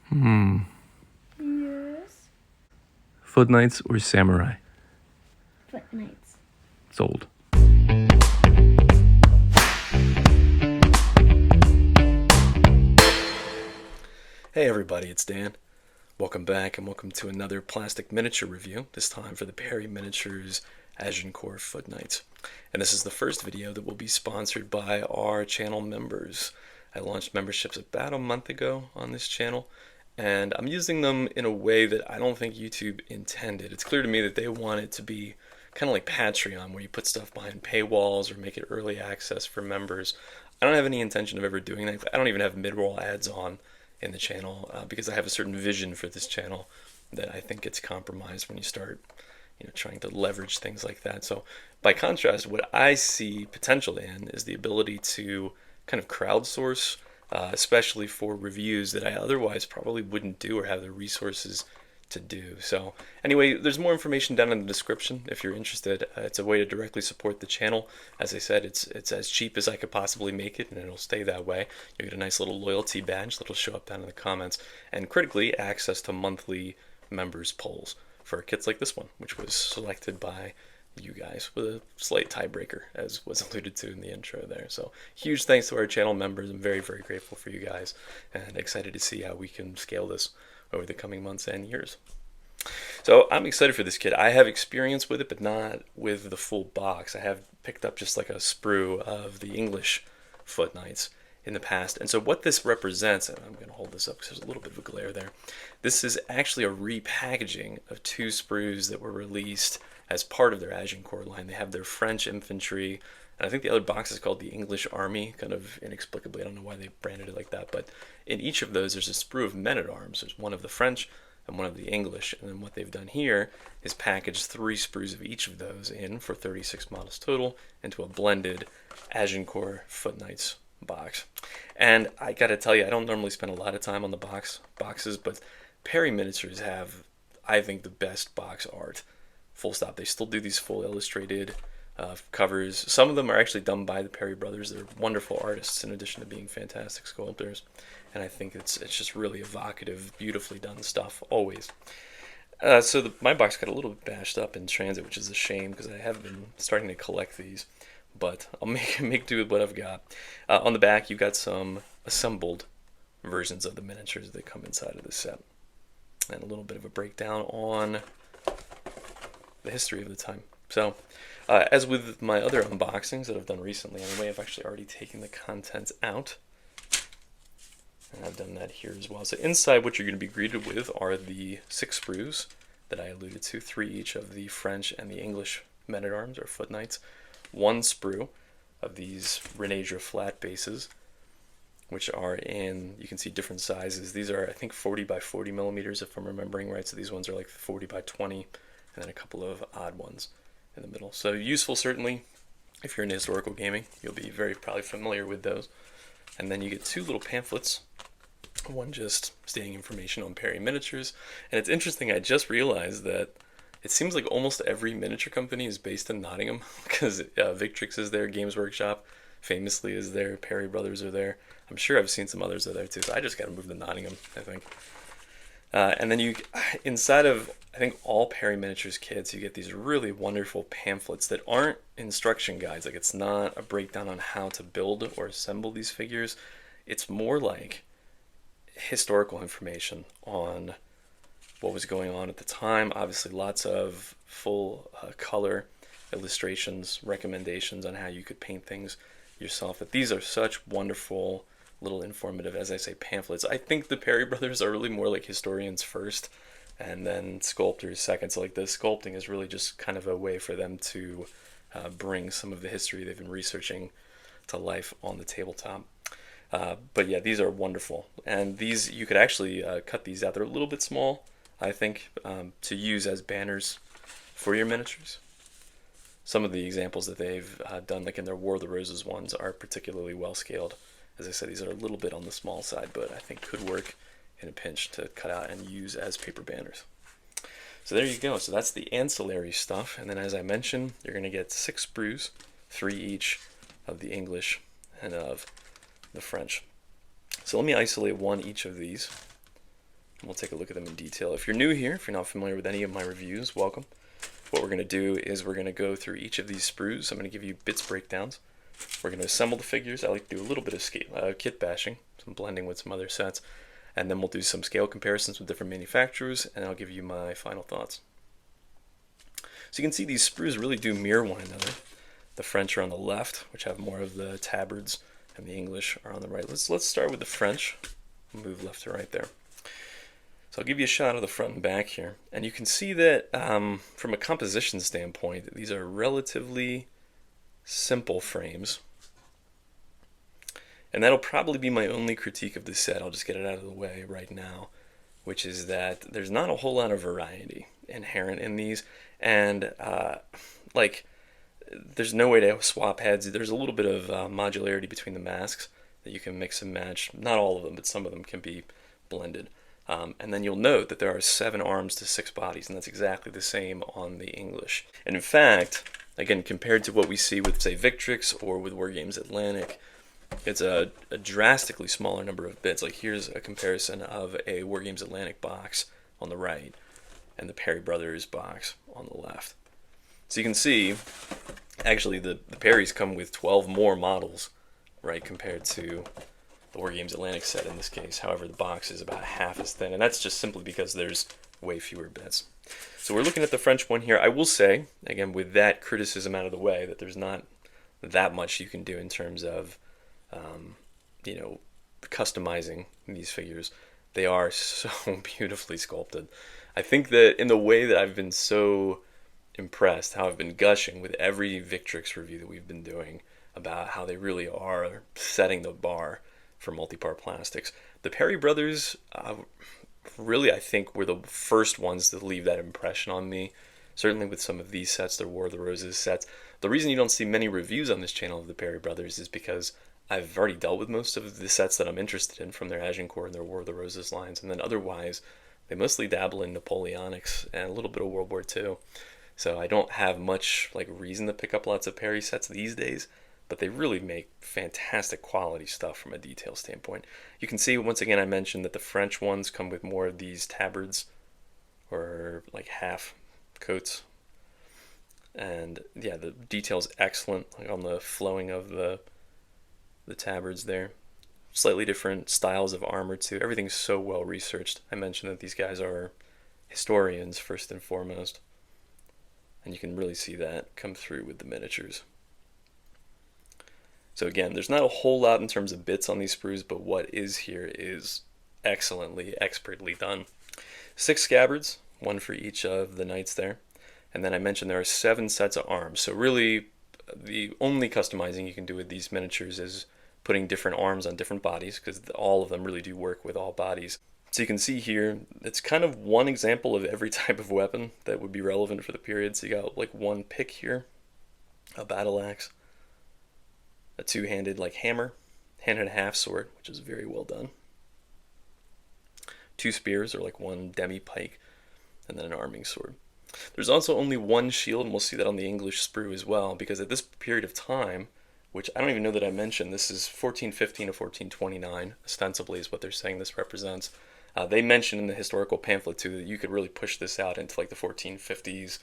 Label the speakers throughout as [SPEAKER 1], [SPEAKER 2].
[SPEAKER 1] Yes.
[SPEAKER 2] Foot Knights or Samurai?
[SPEAKER 1] Foot Knights.
[SPEAKER 2] Sold. Hey everybody, it's Dan. Welcome back and welcome to another plastic miniature review, this time for the Perry Miniatures Agincourt Foot Knights. And this is the first video that will be sponsored by our channel members. I launched memberships about a month ago on this channel, and I'm using them in a way that I don't think YouTube intended. It's clear to me that they want it to be kind of like Patreon, where you put stuff behind paywalls or make it early access for members. I don't have any intention of ever doing that. I don't even have mid-roll ads on in the channel because I have a certain vision for this channel that I think gets compromised when you start trying to leverage things like that. So by contrast, what I see potential in is the ability to kind of crowdsource, especially for reviews that I otherwise probably wouldn't do or have the resources to do. So anyway, there's more information down in the description if you're interested. It's a way to directly support the channel. As I said, it's as cheap as I could possibly make it, and it'll stay that way. You'll get a nice little loyalty badge that'll show up down in the comments, and critically, access to monthly members polls for kits like this one, which was selected by you guys with a slight tiebreaker, as was alluded to in the intro there. So huge thanks to our channel members. I'm very, very grateful for you guys, and excited to see how we can scale this over the coming months and years. So I'm excited for this kit. I have experience with it, but not with the full box. I have picked up just like a sprue of the English Foot Knights in the past. And so what this represents, and I'm going to hold this up because there's a little bit of a glare there. This is actually a repackaging of two sprues that were released as part of their Agincourt line. They have their French infantry, and I think the other box is called the English Army, kind of inexplicably. I don't know why they branded it like that, but in each of those there's a sprue of men-at-arms. There's one of the French and one of the English, and then what they've done here is package 3 sprues of each of those in for 36 models total into a blended Agincourt Foot Knights box. And I gotta tell you, I don't normally spend a lot of time on the boxes, but Perry Miniatures have, I think, the best box art. Full stop. They still do these full illustrated covers. Some of them are actually done by the Perry brothers. They're wonderful artists in addition to being fantastic sculptors, and I think it's just really evocative, beautifully done stuff always. So my box got a little bit bashed up in transit, which is a shame because I have been starting to collect these, but I'll make do with what I've got. On the back, you've got some assembled versions of the miniatures that come inside of this set, and a little bit of a breakdown on the history of the time. So, as with my other unboxings that I've done recently, anyway, I've actually already taken the contents out, and I've done that here as well. So inside, what you're going to be greeted with are the 6 sprues that I alluded to, 3 each of the French and the English men-at-arms or Foot Knights, 1 sprue of these Renadra flat bases, which are in, you can see different sizes. These are, I think, 40 by 40 millimeters, if I'm remembering right. So these ones are like 40 by 20, and then a couple of odd ones in the middle. So useful, certainly, if you're into historical gaming. You'll be very probably familiar with those. And then you get 2 little pamphlets, one just stating information on Perry Miniatures. And it's interesting, I just realized that it seems like almost every miniature company is based in Nottingham, because Victrix is there, Games Workshop famously is there, Perry Brothers are there. I'm sure I've seen some others are there too, so I just got to move to Nottingham, I think. And then inside of, I think, all Perry Miniatures kits, you get these really wonderful pamphlets that aren't instruction guides. Like, it's not a breakdown on how to build or assemble these figures. It's more like historical information on what was going on at the time. Obviously, lots of full color illustrations, recommendations on how you could paint things yourself. But these are such wonderful, little informative, as I say, pamphlets. I think the Perry brothers are really more like historians first and then sculptors second. So like the sculpting is really just kind of a way for them to bring some of the history they've been researching to life on the tabletop. But yeah, these are wonderful. And these, you could actually cut these out. They're a little bit small, I think, to use as banners for your miniatures. Some of the examples that they've done, like in their War of the Roses ones, are particularly well scaled. As I said, these are a little bit on the small side, but I think could work in a pinch to cut out and use as paper banners. So there you go. So that's the ancillary stuff. And then, as I mentioned, you're going to get 6 sprues, 3 each of the English and of the French. So let me isolate one each of these. We'll take a look at them in detail. If you're new here, if you're not familiar with any of my reviews, welcome. What we're going to do is we're going to go through each of these sprues. I'm going to give you bits breakdowns. We're going to assemble the figures. I like to do a little bit of kit bashing, some blending with some other sets, and then we'll do some scale comparisons with different manufacturers, and I'll give you my final thoughts. So you can see these sprues really do mirror one another. The French are on the left, which have more of the tabards, and the English are on the right. Let's start with the French. We'll move left to right there. So I'll give you a shot of the front and back here, and you can see that from a composition standpoint, these are relatively simple frames. And that'll probably be my only critique of this set. I'll just get it out of the way right now, which is that there's not a whole lot of variety inherent in these, and there's no way to swap heads. There's a little bit of modularity between the masks that you can mix and match. Not all of them, but some of them can be blended. And then you'll note that there are 7 arms to 6 bodies, and that's exactly the same on the English. And in fact, again, compared to what we see with, say, Victrix or with Wargames Atlantic, it's a drastically smaller number of bits. Like, here's a comparison of a Wargames Atlantic box on the right and the Perry Brothers box on the left. So you can see, actually, the Perrys come with 12 more models, right, compared to the Wargames Atlantic set in this case. However, the box is about half as thin, and that's just simply because there's way fewer bits. So we're looking at the French one here. I will say, again, with that criticism out of the way, that there's not that much you can do in terms of, customizing these figures. They are so beautifully sculpted. I think that in the way that I've been so impressed, how I've been gushing with every Victrix review that we've been doing about how they really are setting the bar for multi-part plastics. The Perry Brothers really, I think, were the first ones to leave that impression on me. Certainly with some of these sets, their War of the Roses sets. The reason you don't see many reviews on this channel of the Perry Brothers is because I've already dealt with most of the sets that I'm interested in from their Agincourt and their War of the Roses lines, and then otherwise they mostly dabble in Napoleonics and a little bit of World War II. So I don't have much reason to pick up lots of Perry sets these days, but they really make fantastic quality stuff from a detail standpoint. You can see, once again, I mentioned that the French ones come with more of these tabards, or half coats. And yeah, the detail's excellent, on the flowing of the tabards there. Slightly different styles of armor too. Everything's so well researched. I mentioned that these guys are historians first and foremost, and you can really see that come through with the miniatures. So again, there's not a whole lot in terms of bits on these sprues, but what is here is excellently, expertly done. 6 scabbards, 1 for each of the knights there. And then I mentioned there are 7 sets of arms. So really, the only customizing you can do with these miniatures is putting different arms on different bodies, because all of them really do work with all bodies. So you can see here, it's kind of one example of every type of weapon that would be relevant for the period. So you got one pick here, a battle axe, a 2-handed hammer, hand and a half sword, which is very well done, 2 spears, or 1 demi pike, and then an arming sword. There's also only 1 shield, and we'll see that on the English sprue as well, because at this period of time, which I don't even know that I mentioned, this is 1415 to 1429, ostensibly is what they're saying this represents. They mentioned in the historical pamphlet too that you could really push this out into the 1450s.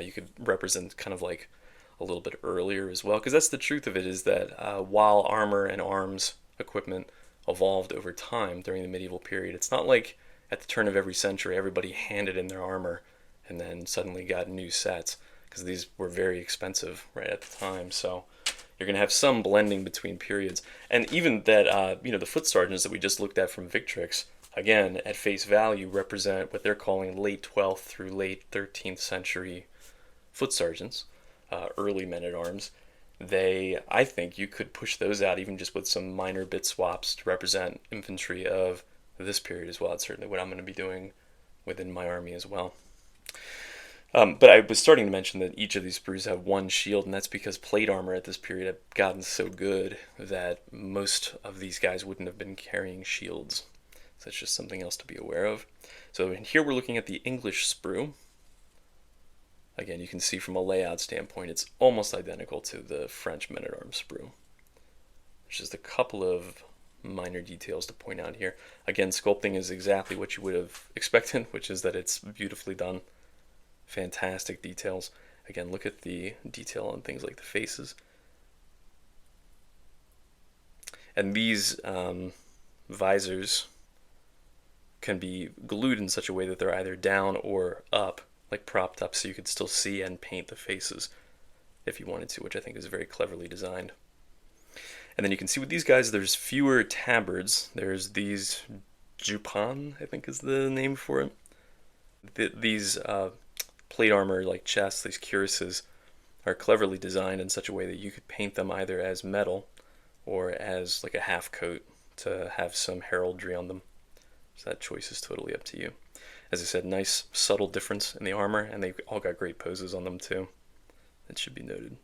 [SPEAKER 2] You could represent kind of a little bit earlier as well, because that's the truth of it, is that while armor and arms equipment evolved over time during the medieval period, it's not like at the turn of every century everybody handed in their armor and then suddenly got new sets, because these were very expensive right at the time. So you're going to have some blending between periods. And even that, the foot sergeants that we just looked at from Victrix, again, at face value, represent what they're calling late 12th through late 13th century foot sergeants, early men-at-arms. I think you could push those out even just with some minor bit swaps to represent infantry of this period as well. It's certainly what I'm going to be doing within my army as well. But I was starting to mention that each of these sprues have 1 shield, and that's because plate armor at this period had gotten so good that most of these guys wouldn't have been carrying shields. So that's just something else to be aware of. So here we're looking at the English sprue. Again, you can see from a layout standpoint, it's almost identical to the French men-at-arms sprue. There's just a couple of minor details to point out here. Again, sculpting is exactly what you would have expected, which is that it's beautifully done. Fantastic details. Again, look at the detail on things like the faces. And these visors can be glued in such a way that they're either down or up, like propped up, so you could still see and paint the faces if you wanted to, which I think is very cleverly designed. And then you can see with these guys, there's fewer tabards. There's these Jupan, I think is the name for it. These plate armor like chests, these cuirasses, are cleverly designed in such a way that you could paint them either as metal or as like a half coat to have some heraldry on them. So that choice is totally up to you. As I said, nice subtle difference in the armor, and they all got great poses on them too. That should be noted.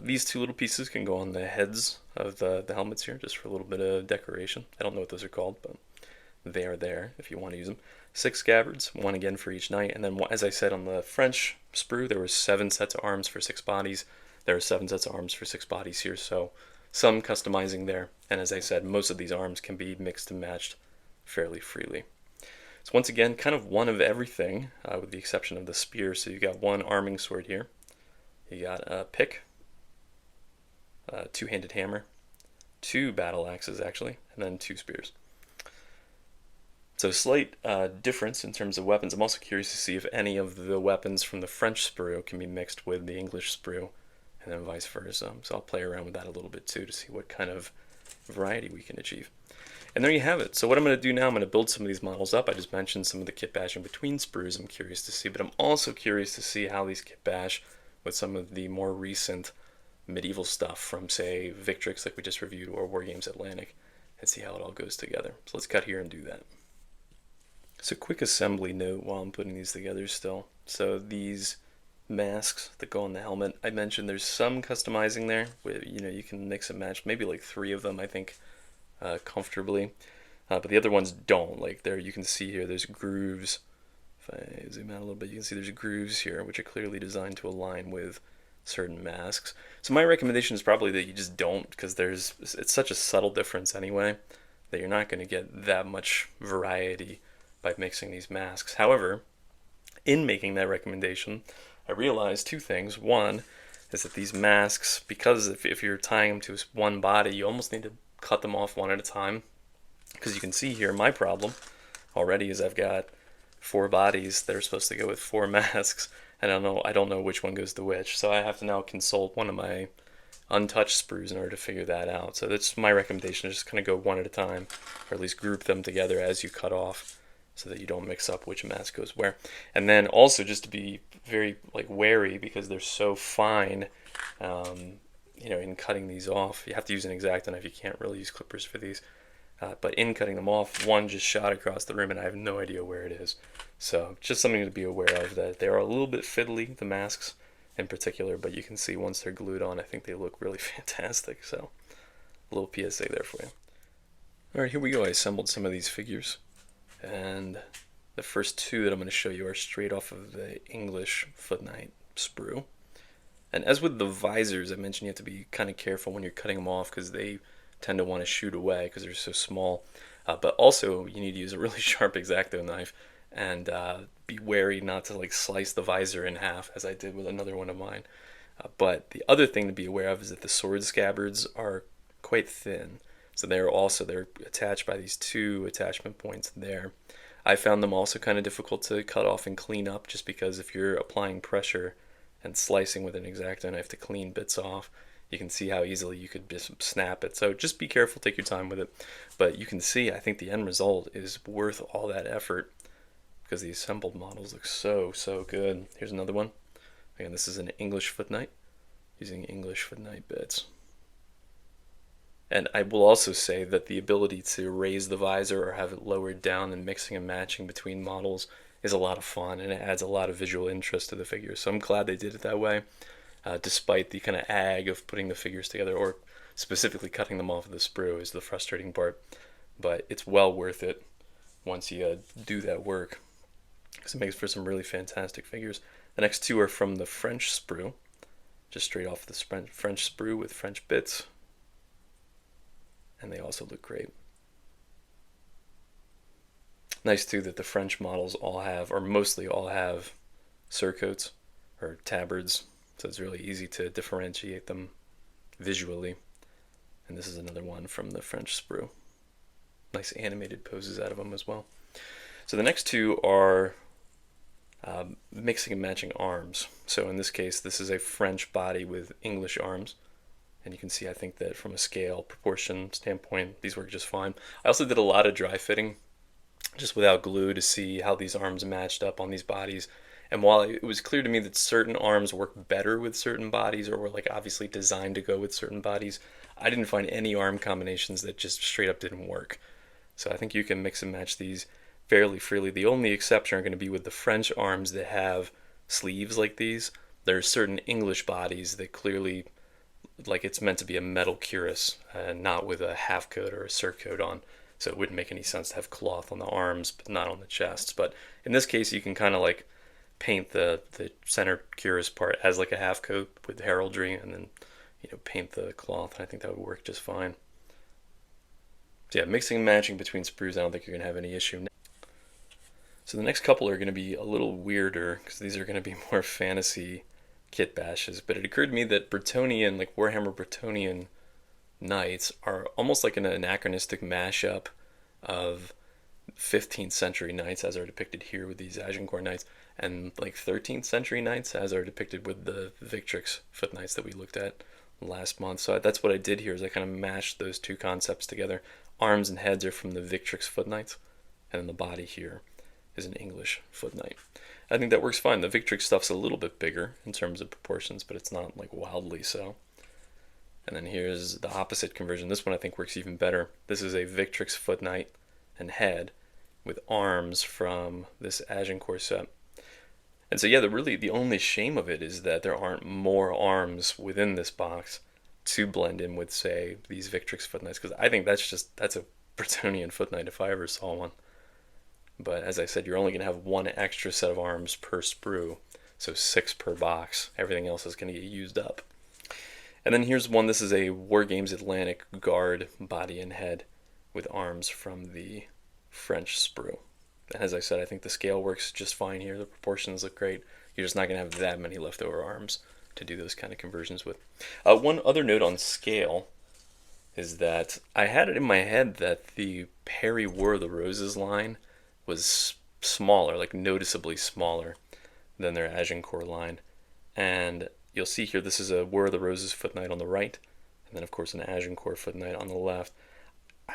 [SPEAKER 2] These two little pieces can go on the heads of the helmets here, just for a little bit of decoration. I don't know what those are called, but they are there if you want to use them. 6 scabbards, 1 again for each knight, and then as I said on the French sprue, there were 7 sets of arms for 6 bodies. There are 7 sets of arms for 6 bodies here, so some customizing there. And as I said, most of these arms can be mixed and matched fairly freely. So once again, kind of one of everything, with the exception of the spear. So you got 1 arming sword here. You got a pick, 2-handed hammer, 2 battle axes actually, and then 2 spears. So slight difference in terms of weapons. I'm also curious to see if any of the weapons from the French sprue can be mixed with the English sprue, and then vice versa. So I'll play around with that a little bit too to see what kind of variety we can achieve. And there you have it. So what I'm going to do now, I'm going to build some of these models up. I just mentioned some of the kit bashing between sprues I'm curious to see, but I'm also curious to see how these kit bash with some of the more recent medieval stuff from, say, Victrix, like we just reviewed, or Wargames Atlantic, and see how it all goes together. So let's cut here and do that. So quick assembly note while I'm putting these together still. So these masks that go on the helmet, I mentioned there's some customizing there, where you can mix and match, maybe like 3 of them I think comfortably, but the other ones don't. Like there, you can see here there's grooves. If I zoom out a little bit, you can see there's grooves here which are clearly designed to align with certain masks. So my recommendation is probably that you just don't, because it's such a subtle difference anyway that you're not going to get that much variety by mixing these masks. However, in making that recommendation, I realized 2 things. One is that these masks, because if you're tying them to one body, you almost need to cut them off one at a time, because you can see here my problem already is I've got 4 bodies that are supposed to go with 4 masks, and I don't know which one goes to which, so I have to now consult one of my untouched sprues in order to figure that out. So that's my recommendation, is just kind of go one at a time, or at least group them together as you cut off, so that you don't mix up which mask goes where. And then also just to be very wary, because they're so fine, in cutting these off. You have to use an X-Acto knife. You can't really use clippers for these. But in cutting them off, one just shot across the room and I have no idea where it is. So just something to be aware of, that they are a little bit fiddly, the masks in particular, but you can see once they're glued on, I think they look really fantastic. So a little PSA there for you. Alright, here we go. I assembled some of these figures, and the first 2 that I'm going to show you are straight off of the English Foot Knight sprue. And as with the visors, I mentioned you have to be kind of careful when you're cutting them off, because they tend to want to shoot away because they're so small. But also, you need to use a really sharp X-Acto knife, and be wary not to slice the visor in half, as I did with another one of mine. But the other thing to be aware of is that the sword scabbards are quite thin. So they're attached by these 2 attachment points there. I found them also kind of difficult to cut off and clean up, just because if you're applying pressure and slicing with an X-Acto knife to clean bits off, you can see how easily you could just snap it. So just be careful, take your time with it. But you can see, I think the end result is worth all that effort, because the assembled models look so good. Here's another one. Again, this is an English Foot Knight, using English Foot Knight bits. And I will also say that the ability to raise the visor or have it lowered down and mixing and matching between models is a lot of fun, and it adds a lot of visual interest to the figure. So I'm glad they did it that way, despite the kind of ag of putting the figures together, or specifically cutting them off of the sprue is the frustrating part. But it's well worth it once you do that work, because it makes for some really fantastic figures. The next 2 are from the French sprue, just straight off the French sprue with French bits. and they also look great. Nice too that the French models all have, or mostly all have, surcoats or tabards, so it's really easy to differentiate them visually. And this is another one from the French Sprue. Nice animated poses out of them as well. So the next two are mixing and matching arms. So in this case, this is a French body with English arms. And you can see, I think that from a scale proportion standpoint, these work just fine. I also did a lot of dry fitting, just without glue, to see how these arms matched up on these bodies. And while it was clear to me that certain arms work better with certain bodies, or were like obviously designed to go with certain bodies, I didn't find any arm combinations that just straight up didn't work. So I think you can mix and match these fairly freely. The only exception are going to be with the French arms that have sleeves like these. There are certain English bodies that clearly, like, it's meant to be a metal cuirass, not with a half coat or a surcoat on. So it wouldn't make any sense to have cloth on the arms, but not on the chests. But in this case, you can kind of like paint the center cuirass part as like a half coat with heraldry, and then paint the cloth. And I think that would work just fine. So yeah, mixing and matching between sprues, I don't think you're going to have any issue. So the next couple are going to be a little weirder, because these are going to be more fantasy kit bashes. But it occurred to me that Bretonnian, like Warhammer Bretonnian knights, are almost like an anachronistic mashup of 15th century knights, as are depicted here with these Agincourt knights, and like 13th century knights, as are depicted with the Victrix foot knights that we looked at last month. So that's what I did here, is I kind of mashed those two concepts together. Arms and heads are from the Victrix foot knights, and then the body here is an English foot knight. I think that works fine. The Victrix stuff's a little bit bigger in terms of proportions, but it's not like wildly so. And then here's the opposite conversion. This one I think works even better. This is a Victrix foot knight and head with arms from this Agincourt set. And so yeah, the only shame of it is that there aren't more arms within this box to blend in with, say, these Victrix foot knights, because I think that's a Bretonnian foot knight if I ever saw one. But as I said, you're only going to have one extra set of arms per sprue, so 6 per box. Everything else is going to get used up. And then here's one. This is a Wargames Atlantic guard body and head with arms from the French sprue. And as I said, I think the scale works just fine here. The proportions look great. You're just not going to have that many leftover arms to do those kind of conversions with. One other note on scale is that I had it in my head that the Perry War of the Roses line was smaller, like noticeably smaller than their Agincourt line. And you'll see here, this is a War of the Roses foot knight on the right, and then of course an Agincourt foot knight on the left.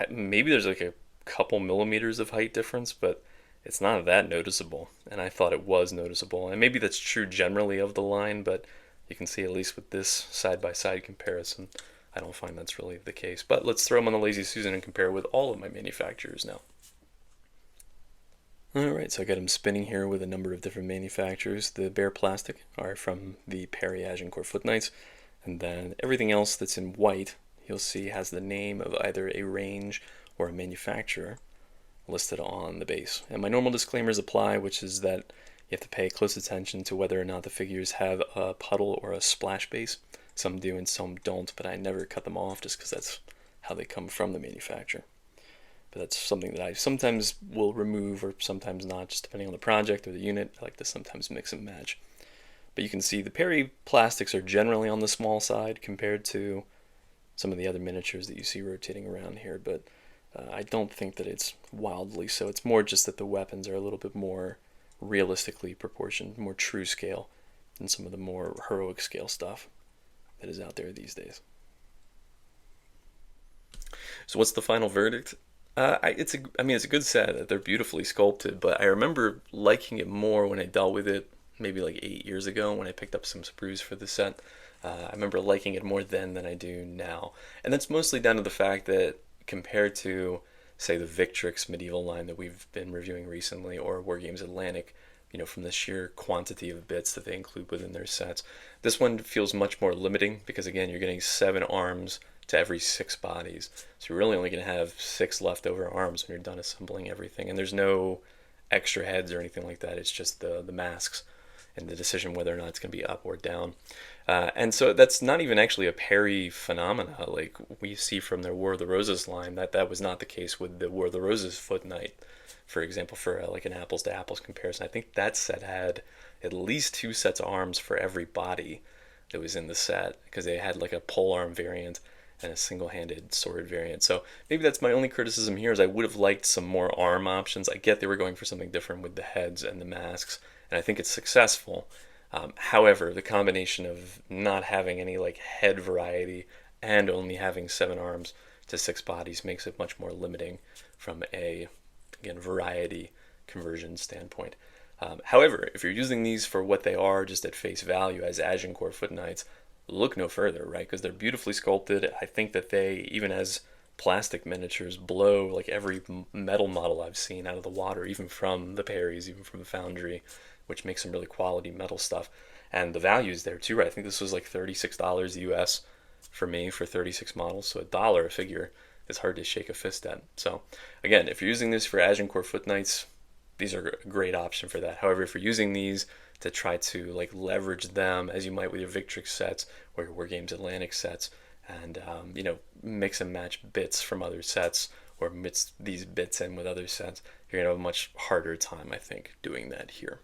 [SPEAKER 2] Maybe there's like a couple millimeters of height difference, but it's not that noticeable, and I thought it was noticeable. And maybe that's true generally of the line, but you can see at least with this side-by-side comparison, I don't find that's really the case. But let's throw them on the Lazy Susan and compare with all of my manufacturers now. Alright, so I got them spinning here with a number of different manufacturers. The bare plastic are from the Perry Agincourt foot knights, and then everything else that's in white, you'll see has the name of either a range or a manufacturer listed on the base. And my normal disclaimers apply, which is that you have to pay close attention to whether or not the figures have a puddle or a splash base. Some do and some don't, but I never cut them off just because that's how they come from the manufacturer. But that's something that I sometimes will remove or sometimes not, just depending on the project or the unit. I like to sometimes mix and match. But you can see the Perry plastics are generally on the small side compared to some of the other miniatures that you see rotating around here, but I don't think that it's wildly so. It's more just that the weapons are a little bit more realistically proportioned, more true scale than some of the more heroic scale stuff that is out there these days. So what's the final verdict? It's a good set. They're beautifully sculpted, but I remember liking it more when I dealt with it maybe like 8 years ago when I picked up some sprues for the set. I remember liking it more then than I do now. And that's mostly down to the fact that compared to, say, the Victrix medieval line that we've been reviewing recently, or Wargames Atlantic, from the sheer quantity of bits that they include within their sets, this one feels much more limiting because, again, you're getting 7 arms to every 6 bodies. So you're really only going to have 6 leftover arms when you're done assembling everything. And there's no extra heads or anything like that. It's just the masks and the decision whether or not it's going to be up or down. And so that's not even actually a Perry phenomena like we see from their War of the Roses line. That was not the case with the War of the Roses Foot Knight, for example, for like an apples to apples comparison. I think that set had at least 2 sets of arms for every body that was in the set, because they had like a pole arm variant and a single-handed sword variant. So maybe that's my only criticism here, is I would have liked some more arm options. I get they were going for something different with the heads and the masks, and I think it's successful. However, the combination of not having any like head variety and only having 7 arms to 6 bodies makes it much more limiting from a, again, variety conversion standpoint. However, if you're using these for what they are, just at face value as Agincourt Foot Knights, look no further, right? Because they're beautifully sculpted. I think that they, even as plastic miniatures, blow like every metal model I've seen out of the water, even from the Perrys, even from the Foundry, which makes some really quality metal stuff. And the value's there too, right? I think this was like $36 US for me for 36 models, so $1 a figure is hard to shake a fist at. So again, if you're using this for Agincourt Foot Knights, these are a great option for that. However, if you're using these to try to like leverage them as you might with your Victrix sets or your War Games Atlantic sets, and mix and match bits from other sets, or mix these bits in with other sets, you're gonna have a much harder time, I think, doing that here.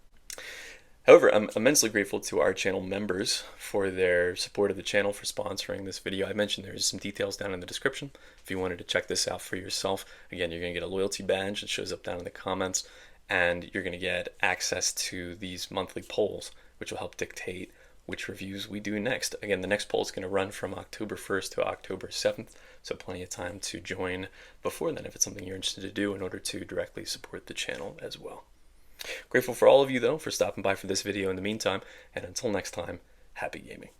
[SPEAKER 2] However, I'm immensely grateful to our channel members for their support of the channel, for sponsoring this video. I mentioned there's some details down in the description if you wanted to check this out for yourself. Again, you're going to get a loyalty badge that shows up down in the comments, and you're going to get access to these monthly polls, which will help dictate which reviews we do next. Again, the next poll is going to run from October 1st to October 7th, so plenty of time to join before then if it's something you're interested to do in order to directly support the channel as well. Grateful for all of you, though, for stopping by for this video in the meantime, and until next time, happy gaming.